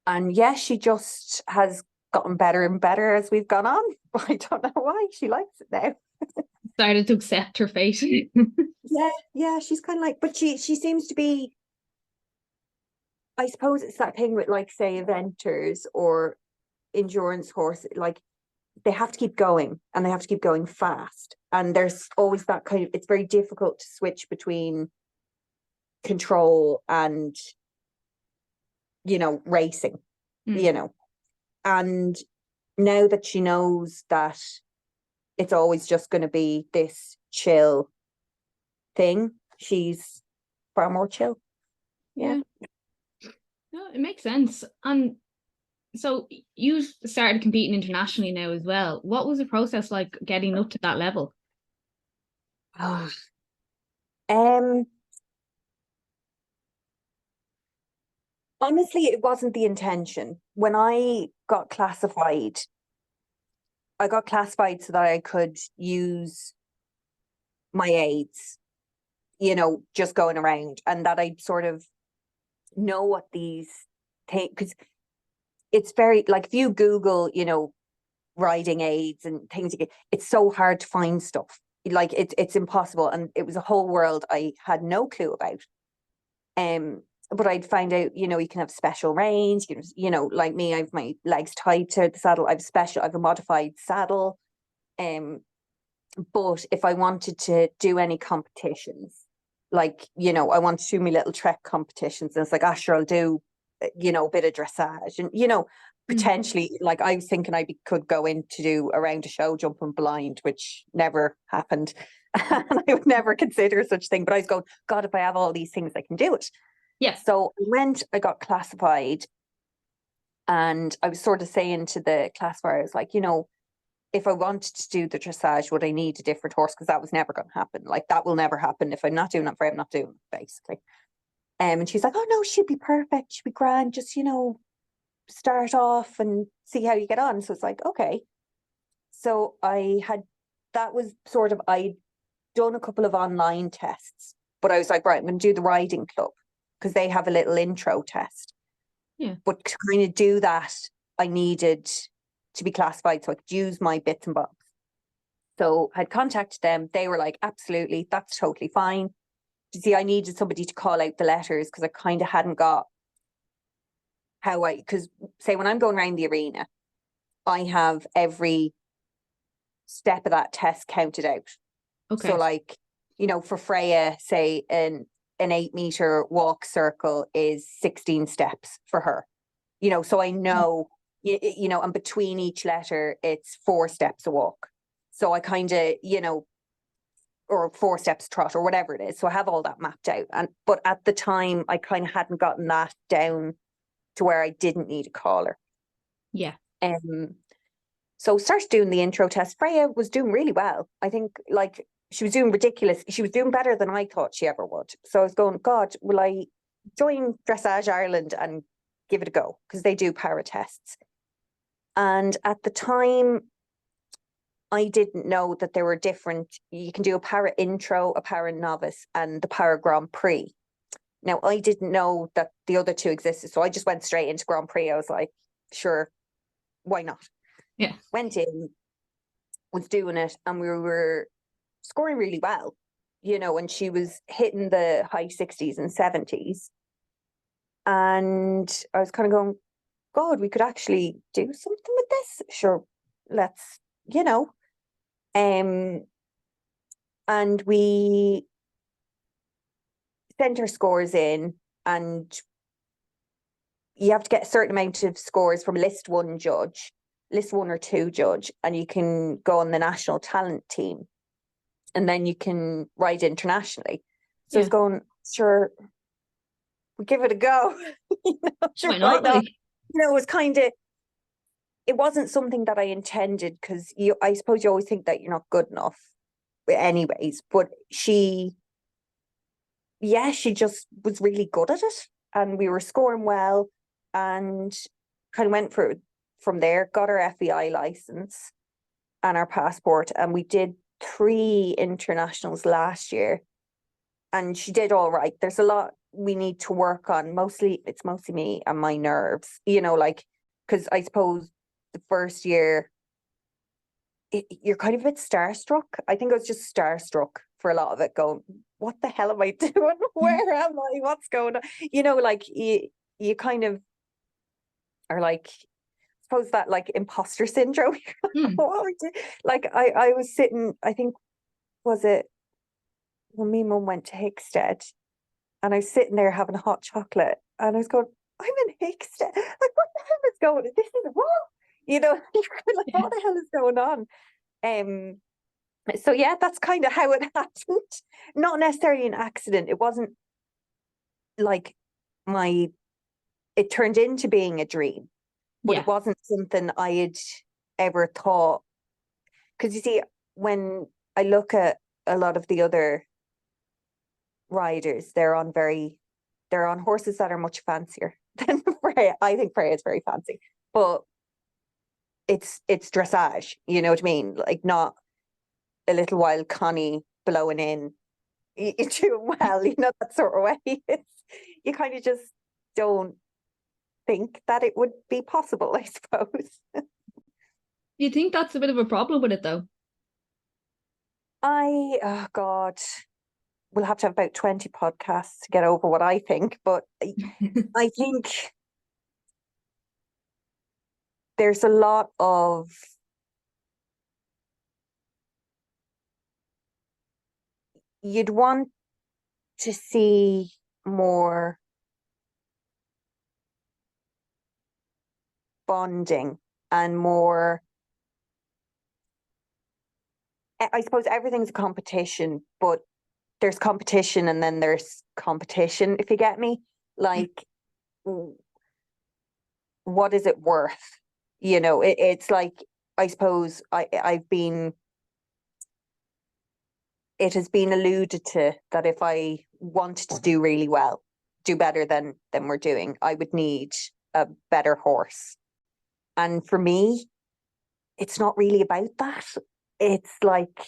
yeah, she just has gotten better and better as we've gone on. I don't know why. She likes it now. Started to accept her fate. Yeah, she's kind of like, but she seems to be, I suppose it's that thing with, like, say, eventers or endurance horse, like they have to keep going, and they have to keep going fast. And there's always that kind of, it's very difficult to switch between control and, racing, and now that she knows that it's always just going to be this chill thing, she's far more chill. Yeah. No, it makes sense. And so you started competing internationally now as well. What was the process like getting up to that level? Oh. Honestly, it wasn't the intention. When I got classified so that I could use my aids, just going around, and that I'd sort of know what these things, because it's very, like, if you Google, riding aids and things, it's so hard to find stuff. Like it's impossible. And it was a whole world I had no clue about. But I'd find out, you can have special reins, like me, I have my legs tied to the saddle. I have a modified saddle. But if I wanted to do any competitions, like, I want to do my little trek competitions, and it's like, sure, I'll do, a bit of dressage, and, potentially, like, I was thinking I could go in to do around a show jumping blind, which never happened. And I would never consider such thing. But I was going, God, if I have all these things, I can do it. Yeah. So I got classified, and I was sort of saying to the classifier, I was like, if I wanted to do the dressage, would I need a different horse? Because that was never going to happen. Like, that will never happen. If I'm not doing it for, I'm not doing it, basically. And she's like, oh no, she'd be perfect. She'd be grand. Just, start off and see how you get on. So it's like, okay. So that was sort of, I'd done a couple of online tests, but I was like, right, I'm going to do the riding club, because they have a little intro test. Yeah. But to kind of do that, I needed to be classified so I could use my bits and bobs. So I'd contacted them. They were like, absolutely, that's totally fine. You see, I needed somebody to call out the letters, because I kind of hadn't got because say when I'm going around the arena, I have every step of that test counted out. Okay. So, like, for Freya, say an 8-meter walk circle is 16 steps for her. So I know, and between each letter, it's 4 steps a walk. So I kind of, or 4 steps trot, or whatever it is. So I have all that mapped out. But at the time, I kind of hadn't gotten that down to where I didn't need a caller. Yeah. So started doing the intro test. Freya was doing really well. I think, like, she was doing ridiculous. She was doing better than I thought she ever would. So I was going, God, will I join Dressage Ireland and give it a go? Because they do para tests. And at the time, I didn't know that there were different, you can do a para intro, a para novice, and the para Grand Prix. Now, I didn't know that the other two existed, so I just went straight into Grand Prix. I was like, sure, why not? Yeah. Went in, was doing it, and we were scoring really well, and she was hitting the high 60s and 70s. And I was kind of going, God, we could actually do something with this. Sure, let's, you know. Um, and we sent our scores in, and you have to get a certain amount of scores from list one or two judge, and you can go on the national talent team, and then you can ride internationally. So I was going, sure, we'll give it a go. Sure, Why why not? not? It was kind of, it wasn't something that I intended, because I suppose you always think that you're not good enough anyways, but she just was really good at it, and we were scoring well, and kind of went for from there, got our FEI license and our passport, and we did 3 internationals last year, and she did all right. There's a lot we need to work on. It's mostly me and my nerves, because I suppose the first year you're kind of a bit starstruck. I think I was just starstruck for a lot of it, going, what the hell am I doing? Where am I? What's going on? You kind of are like, I suppose that like imposter syndrome. Like I was sitting, I think, was it when me mum went to Hickstead, and I was sitting there having a hot chocolate, and I was going, I'm in Hickstead. Like, what the hell is going on? This is wrong. You're like, what the hell is going on? So yeah, that's kind of how it happened. Not necessarily an accident. It wasn't like it turned into being a dream, but it wasn't something I had ever thought. Because you see, when I look at a lot of the other riders, they're on horses that are much fancier than Freya. I think Freya is very fancy, but it's dressage, you know what I mean? Like, not a little wild Connie blowing in, you're doing well, that sort of way. You kind of just don't think that it would be possible, I suppose. Do you think that's a bit of a problem with it, though? Oh God, we'll have to have about 20 podcasts to get over what I think, but I think there's a lot of you'd want to see more bonding and more. I suppose everything's a competition, but there's competition and then there's competition, if you get me. Like, what is it worth? It's like, I suppose it has been alluded to that if I wanted to do really well, do better than we're doing, I would need a better horse. And for me, it's not really about that. It's like,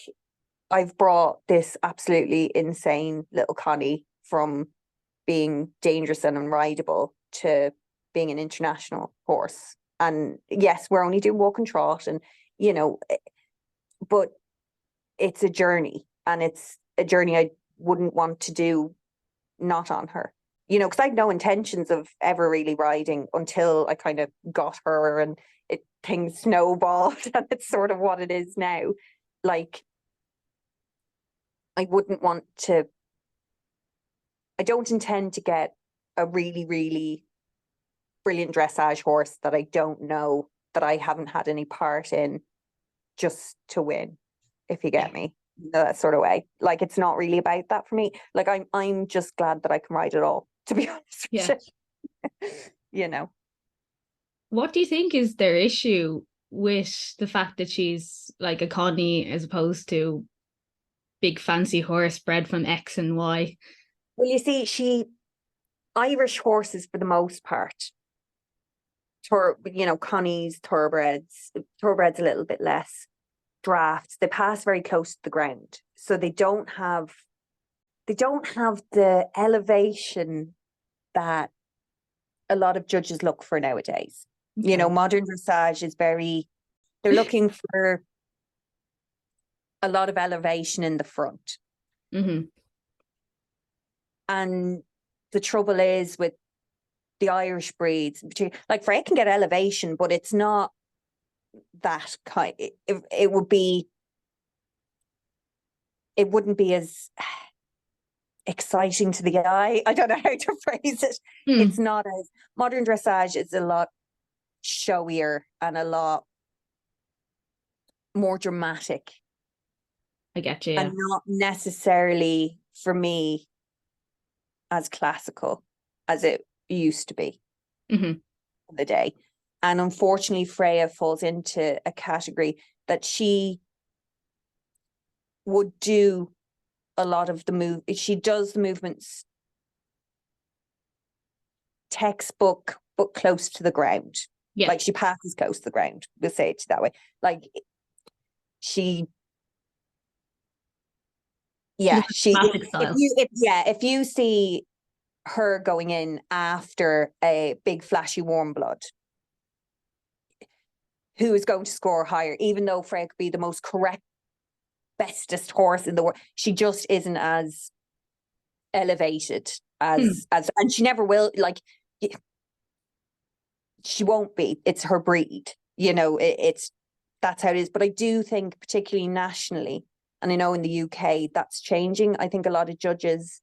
I've brought this absolutely insane little Connie from being dangerous and unrideable to being an international horse. And yes, we're only doing walk and trot, and but it's a journey, and it's a journey I wouldn't want to do not on her. Because I had no intentions of ever really riding until I kind of got her, and things snowballed, and it's sort of what it is now. Like, I wouldn't want to. I don't intend to get a really, really brilliant dressage horse that I don't know, that I haven't had any part in, just to win, if you get me. That sort of way. Like, it's not really about that for me. Like, I'm just glad that I can ride it all, to be honest with you. What do you think is their issue with the fact that she's like a Connie as opposed to big fancy horse bred from X and Y? Well, you see, Irish horses for the most part, Connies, thoroughbreds a little bit less, drafts, they pass very close to the ground, so they don't have the elevation that a lot of judges look for nowadays. Okay. Modern dressage is they're looking for a lot of elevation in the front. Mm-hmm. And the trouble is with the Irish breeds, like Freya can get elevation, but it's not that kind. It would be, it wouldn't be as exciting to the eye. I don't know how to phrase it. It's not as, modern dressage is a lot showier and a lot more dramatic. I get you. Yeah. And not necessarily, for me, as classical as it used to be Mm-hmm. the day. And unfortunately, Freya falls into a category that she would do a lot of the move. She does the movements textbook, but close to the ground. Yeah. Like she passes close to the ground. We'll say it that way. Like she, She yeah, does she. classic style. If you see her going in after a big flashy warm blood, who is going to score higher? Even though Freya could be the most correct, bestest horse in the world, she just isn't as elevated as, and she never will. Like she won't be. It's her breed. It's that's how it is. But I do think, particularly nationally, and I know in the UK that's changing. I think a lot of judges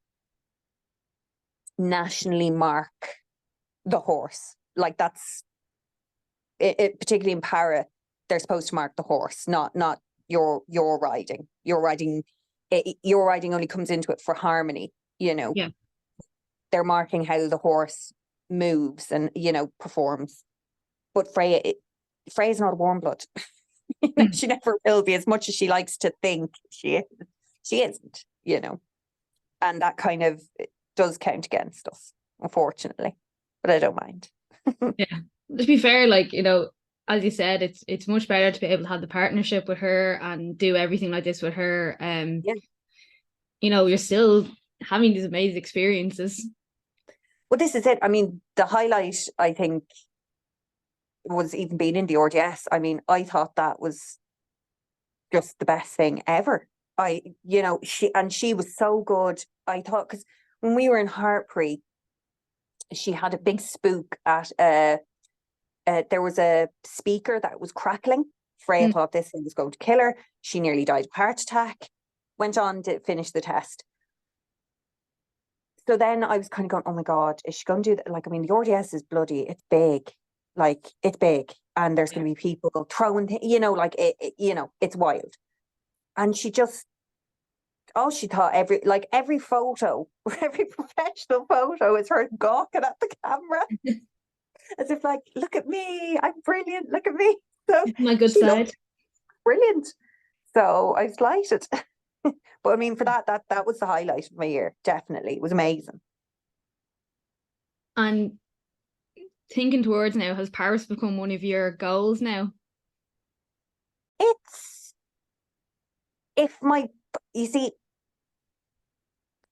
nationally mark the horse. Like that's it, particularly in para, they're supposed to mark the horse, not your riding. Your riding only comes into it for harmony. Yeah. They're marking how the horse moves and performs. But Freya's not a warm blood. She never will be, as much as she likes to think she is. She isn't. And that kind of does count against us, unfortunately. But I don't mind. Yeah. To be fair, like, as you said, it's much better to be able to have the partnership with her and do everything like this with her. Yeah. You're still having these amazing experiences. Well, this is it. I mean, the highlight, I think, was even being in the RDS. I mean, I thought that was just the best thing ever. She was so good. I thought, because when we were in Hartpury, she had a big spook at there was a speaker that was crackling. Freya thought this thing was going to kill her. She nearly died of a heart attack. Went on to finish the test. So then I was kind of going, oh my God, is she going to do that? Like, I mean, the RDS is bloody, it's big. Like, it's big. And there's going to be people throwing, like, it's wild. And she just, she thought every photo, every professional photo is her gawking at the camera. As if like, look at me, I'm brilliant, look at me. So My good side. Brilliant. So I was delighted. But I mean, for that was the highlight of my year. Definitely. It was amazing. And thinking towards now, has Paris become one of your goals now? It's, you see,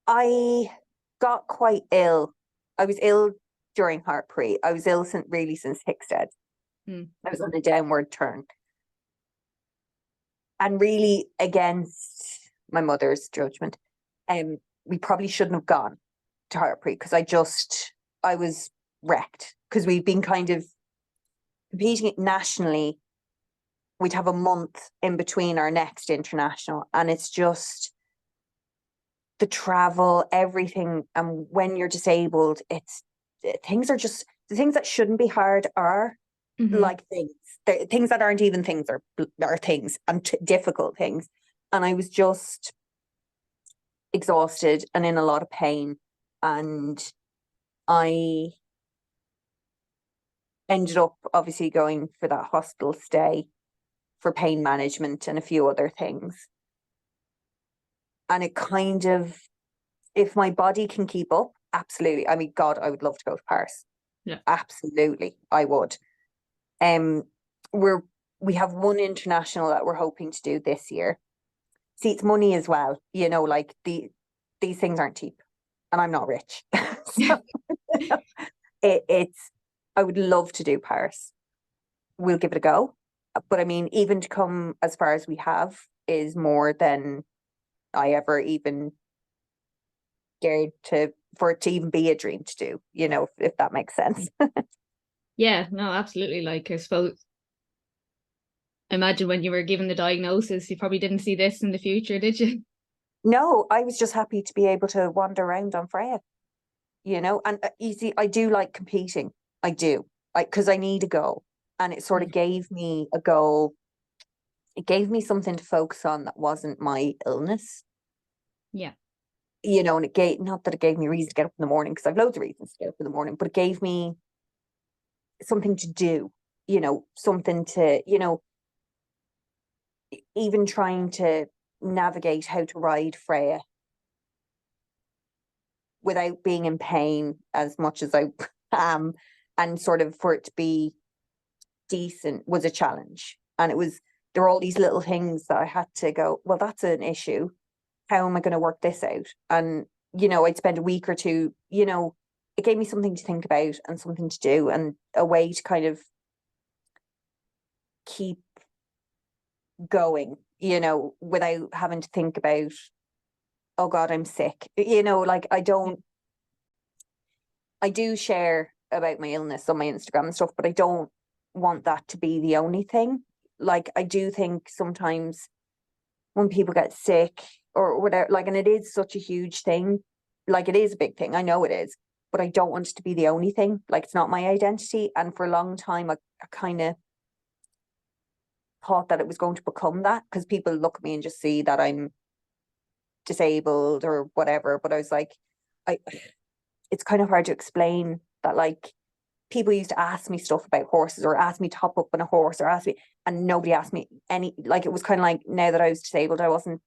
I got quite ill. I was ill during Hartpury. I was ill since Hickstead. I was on a downward turn. And really against my mother's judgment, we probably shouldn't have gone to Hartpury because I was wrecked, because we've been kind of competing it nationally. We'd have a month in between our next international, and it's just the travel, everything. And when you're disabled, things are just, the things that shouldn't be hard are like things that aren't even things are things, and difficult things. And I was just exhausted and in a lot of pain, and I ended up obviously going for that hospital stay for pain management and a few other things. And it kind of, if my body can keep up, absolutely. I mean, God, I would love to go to Paris. Yeah. Absolutely, I would. We have one international that we're hoping to do this year. See, it's money as well. Like these things aren't cheap, and I'm not rich. So I would love to do Paris. We'll give it a go. But I mean, even to come as far as we have, is more than I ever even dared for it to even be a dream to do, if that makes sense. Yeah, no, absolutely. Like, I suppose, imagine when you were given the diagnosis, you probably didn't see this in the future, did you? No, I was just happy to be able to wander around on Freya, and you see, I do like competing. I do, because I need a goal, and it sort of gave me a goal. It gave me something to focus on that wasn't my illness, Yeah. and it gave, not that it gave me a reason to get up in the morning, because I've loads of reasons to get up in the morning, but it gave me something to do, something to, even trying to navigate how to ride Freya without being in pain as much as I am, and sort of for it to be decent was a challenge. And there were all these little things that I had to go, well, that's an issue. How am I going to work this out? And, I'd spend a week or two, it gave me something to think about and something to do, and a way to kind of keep going, without having to think about, oh God, I'm sick. Like I do share about my illness on my Instagram and stuff, but I don't want that to be the only thing. Like, I do think sometimes when people get sick or whatever, like, and it is such a huge thing, like, it is a big thing, I know it is, but I don't want it to be the only thing. Like, it's not my identity. And for a long time, I kind of thought that it was going to become that, because people look at me and just see that I'm disabled or whatever. But I was like, I it's kind of hard to explain that, like, people used to ask me stuff about horses, or ask me to hop up on a horse, or ask me, and nobody asked me any, like, it was kind of like, now that I was disabled, I wasn't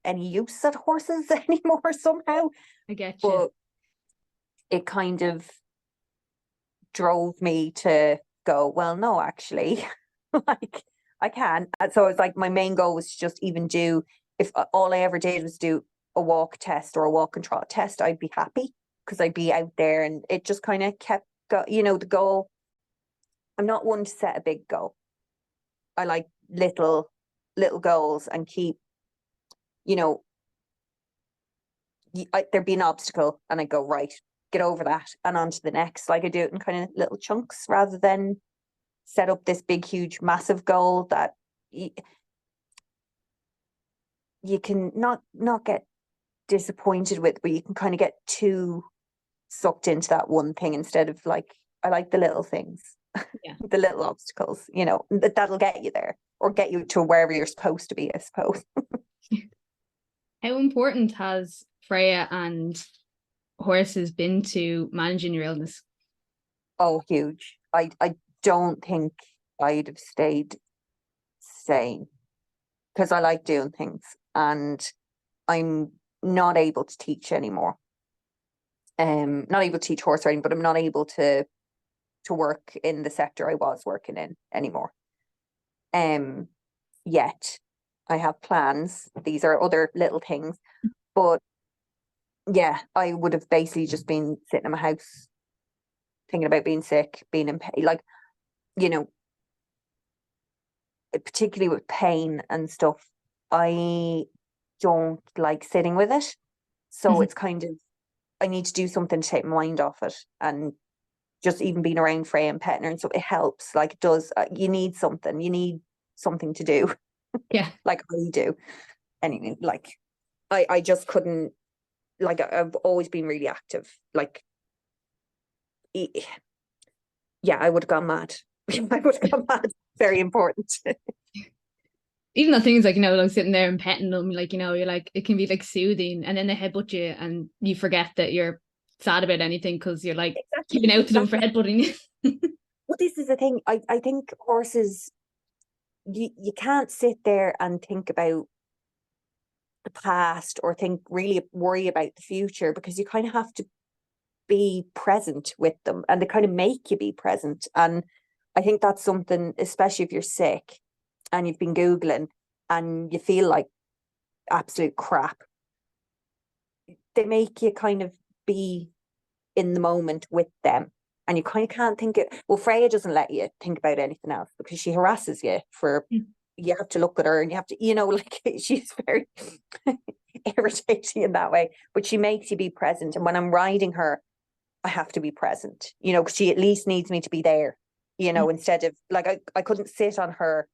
any use at horses anymore somehow. I get you. But it kind of drove me to go, well, no, actually, like, I can. And so it's like my main goal was to just even do, if all I ever did was do a walk test or a walk and trot test, I'd be happy, because I'd be out there, and it just kind of kept the goal. I'm not one to set a big goal. I like little goals, and keep, you know, there'd be an obstacle and I go, right, get over that and on to the next. Like, I do it in kind of little chunks, rather than set up this big, huge, massive goal that you can not get disappointed with, but you can kind of get too sucked into that one thing, instead of, like, I like the little things, Yeah. the little obstacles, that'll get you there, or get you to wherever you're supposed to be, I suppose. How important has Freya and horses been to managing your illness? Oh, huge. I don't think I'd have stayed sane, because I like doing things, and I'm not able to teach anymore. Not able to teach horse riding, but I'm not able to work in the sector I was working in anymore. Yet I have plans. These are other little things, but yeah, I would have basically just been sitting in my house thinking about being sick, being in pain, like, you know, particularly with pain and stuff. I don't like sitting with it. So it's kind of, I need to do something to take my mind off it. And just even being around Freya and petting her and stuff, it helps. Like, it does. You need something to do. Yeah. Like I do. Anyway, like, I just couldn't, like, I've always been really active. Like, yeah, I would have gone mad. I would have gone mad. Very important. Even though things like, like sitting there and petting them, like, you're like, it can be like soothing, and then they headbutt you and you forget that you're sad about anything, because you're like Exactly, giving out to them for exactly. headbutting you. Well, this is the thing. I think horses, you can't sit there and think about the past, or really worry about the future, because you kind of have to be present with them, and they kind of make you be present. And I think that's something, especially if you're sick and you've been Googling and you feel like absolute crap, they make you kind of be in the moment with them. And you kind of can't think it. Well, Freya doesn't let you think about anything else, because she harasses you for you have to look at her and you have to, like she's very irritating in that way, but she makes you be present. And when I'm riding her, I have to be present, because she at least needs me to be there, instead of like, I couldn't sit on her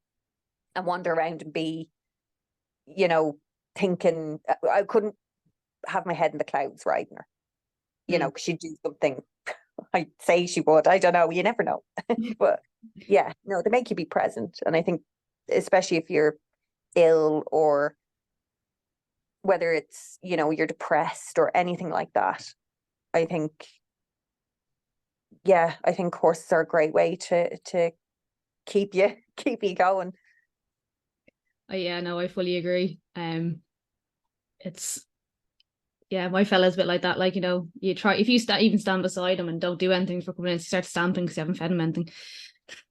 and wander around and be, thinking, I couldn't have my head in the clouds riding her, because she'd do something. I'd say she would. I don't know. You never know. But yeah, no, they make you be present. And I think, especially if you're ill or whether it's, you're depressed or anything like that, I think, horses are a great way to keep you going. Yeah, no, I fully agree. It's my fella's a bit like that. Like, you try, if you even stand beside him and don't do anything for a couple minutes, you start stamping because you haven't fed him anything.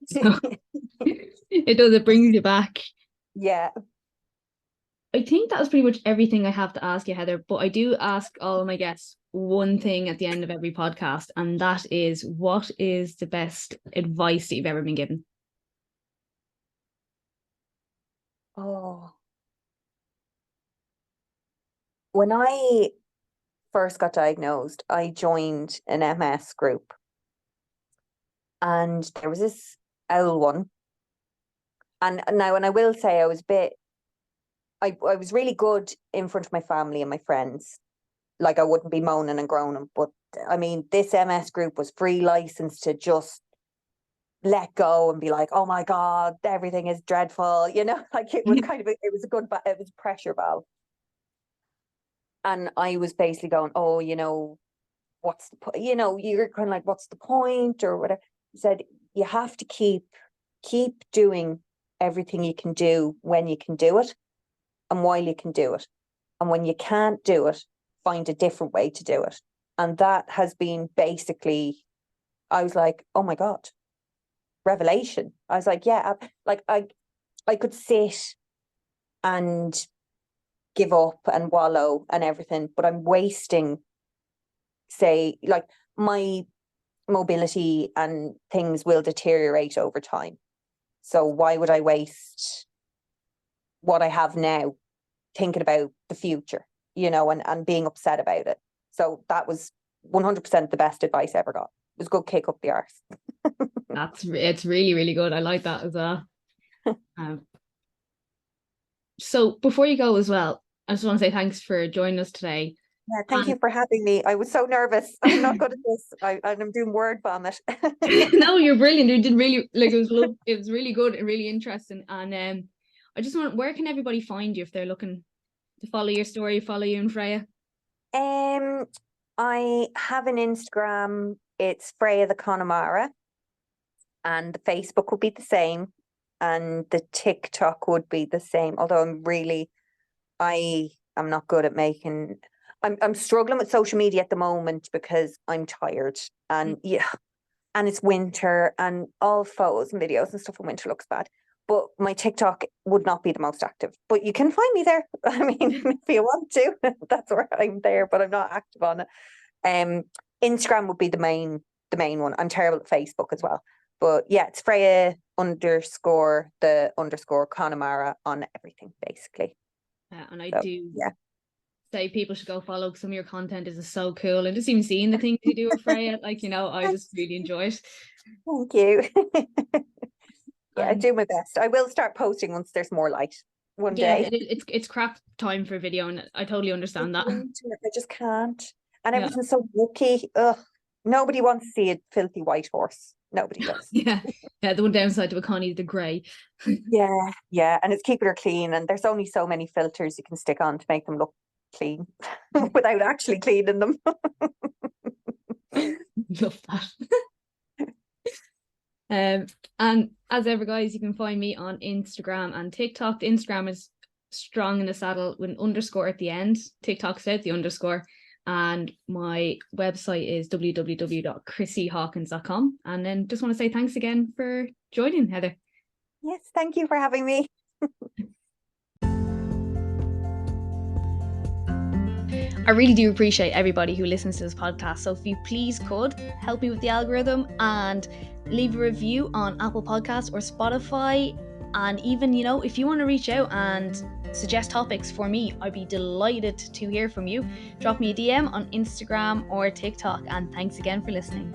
So it brings you back. Yeah. I think that was pretty much everything I have to ask you, Heather, but I do ask all of my guests one thing at the end of every podcast, and that is, what is the best advice that you've ever been given? Oh, when I first got diagnosed, I joined an MS group, and there was this owl one. And now, and I will say, I was really good in front of my family and my friends. Like, I wouldn't be moaning and groaning, but I mean, this MS group was free license to just let go and be like, oh my God, everything is dreadful. Like, it was it was a pressure valve. And I was basically going, oh, what's the point? You're kind of like, what's the point or whatever. He said, you have to keep doing everything you can do when you can do it and while you can do it. And when you can't do it, find a different way to do it. And that has been basically, I was like, oh my God, revelation. I was like, yeah, like I could sit and give up and wallow and everything, but I'm wasting, say, like, my mobility and things will deteriorate over time. So why would I waste what I have now thinking about the future, and being upset about it? So that was 100% the best advice I ever got. It was a good kick up the arse. It's really, really good. I like that as well. So before you go as well, I just want to say thanks for joining us today. Yeah, thank you for having me. I was so nervous. I'm not good at this. I'm doing word vomit. No, you're brilliant. You did really, like, it was really good and really interesting. And I just want, where can everybody find you if they're looking to follow your story, follow you and Freya? I have an Instagram. It's Freya the Connemara, and the Facebook would be the same, and the TikTok would be the same. Although I'm not good at making. I'm struggling with social media at the moment because I'm tired, and and it's winter, and all photos and videos and stuff in winter looks bad. But my TikTok would not be the most active. But you can find me there. I mean, if you want to, that's where I'm there, but I'm not active on it. Instagram would be the main one. I'm terrible at Facebook as well. But yeah, it's Freya _the Connemara on everything, basically. And I do say people should go follow, because some of your content is so cool, and just even seeing the things you do with Freya, like, I just really enjoy it. Thank you. Yeah, I do my best. I will start posting once there's more light one day. It's crap time for video, and I totally understand that. I just can't. And everything's so mucky. Ugh. Nobody wants to see a filthy white horse. Nobody does. Yeah, the one downside to a Connie is the grey. Yeah, and it's keeping her clean, and there's only so many filters you can stick on to make them look clean without actually cleaning them. Love that. And as ever, guys, you can find me on Instagram and TikTok. The Instagram is strong in the saddle with an underscore at the end. TikTok's out the underscore. And my website is www.chrissyhawkins.com. And then just want to say thanks again for joining, Heather. Yes, thank you for having me. I really do appreciate everybody who listens to this podcast. So if you please could help me with the algorithm and leave a review on Apple Podcasts or Spotify, And even, if you want to reach out and suggest topics for me, I'd be delighted to hear from you. Drop me a DM on Instagram or TikTok. And thanks again for listening.